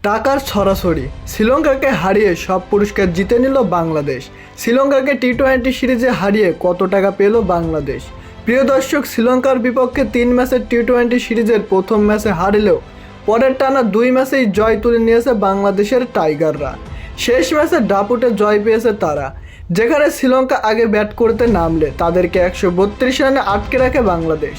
টাকার ছড়াছড়ি শ্রীলঙ্কাকে হারিয়ে সব পুরস্কার জিতে নিল বাংলাদেশ। শ্রীলঙ্কাকে টি-20 সিরিজে হারিয়ে কত টাকা পেল বাংলাদেশ? প্রিয় দর্শক, শ্রীলঙ্কার বিপক্ষে 3 ম্যাচের টি-20 সিরিজের প্রথম ম্যাচে হারলেও পরের টানা 2 ম্যাচেই জয় তুলে নিয়েছে বাংলাদেশের টাইগাররা। শেষ ম্যাচে দাপুটে জয় পেয়েছে তারা, যেখানে শ্রীলঙ্কা আগে ব্যাট করতে নামলে তাদেরকে 132 রানে আটকে রাখে বাংলাদেশ।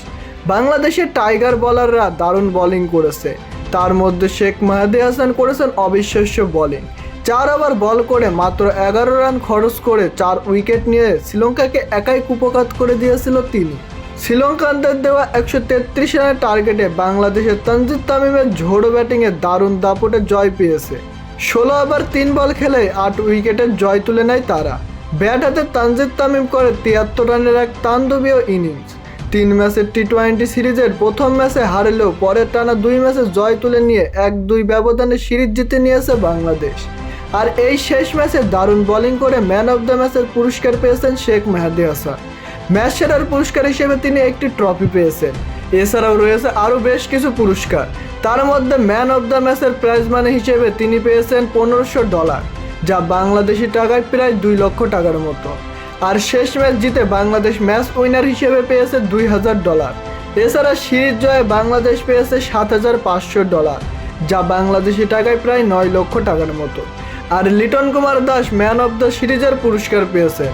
বাংলাদেশের টাইগার বোলাররা দারুণ বোলিং করেছে, তার মধ্যে শেখ মেহেদী হাসান করেছেন অবিশ্বাস্য বোলিং। 4 ওভার বল করে মাত্র 11 রান খরচ করে 4 উইকেট নিয়ে শ্রীলঙ্কাকে একাই কুপোকাত করে দিয়েছিল তিনি। শ্রীলঙ্কানদের দেওয়া 133 রানের টার্গেটে বাংলাদেশের তানজিদ তামিমের ঝোড়ো ব্যাটিংয়ে দারুণ দাপটে জয় পেয়েছে। 16 ওভার 3 বল খেলে 8 উইকেটের জয় তুলে নেয় তারা। ব্যাট হাতে তানজিদ তামিম করে 73 রানের এক তাণ্ডবীয় ইনিংস। 3 ম্যাচের টি-20 সিরিজের প্রথম ম্যাচে হারলেও পরের টানা 2 ম্যাচে জয় তুলে নিয়ে 1-2 ব্যবধানে সিরিজ জিতে নিয়েছে বাংলাদেশ। আর এই শেষ ম্যাচে দারুণ বোলিং করে ম্যান অব দ্য ম্যাচের পুরস্কার পেয়েছেন শেখ মেহেদী হাসান। ম্যাচ সেরার পুরস্কার হিসেবে তিনি একটি ট্রফি পেয়েছেন। এছাড়াও রয়েছে আরও বেশ কিছু পুরস্কার। তার মধ্যে ম্যান অব দ্য ম্যাচের প্রাইজ মানি হিসেবে তিনি পেয়েছেন $1500, যা বাংলাদেশি টাকায় প্রায় 2 লক্ষ টাকার মতো। আর শেষ ম্যাচ জিতে বাংলাদেশ ম্যাচ উইনার হিসেবে পেয়েছে $2000। এছাড়া সিরিজ জয়ে বাংলাদেশ পেয়েছে $7500, যা বাংলাদেশি টাকায় প্রায় 9 লক্ষ টাকার মতো। আর Liton Kumar Das man of the সিরিজের পুরস্কার পেয়েছে।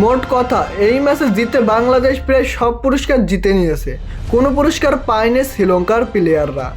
মোট কথা, এই ম্যাচে জিতে বাংলাদেশ প্রায় সব পুরস্কার জিতে নিয়েছে, কোনো পুরস্কার পায়নি শ্রীলঙ্কার প্লেয়াররা।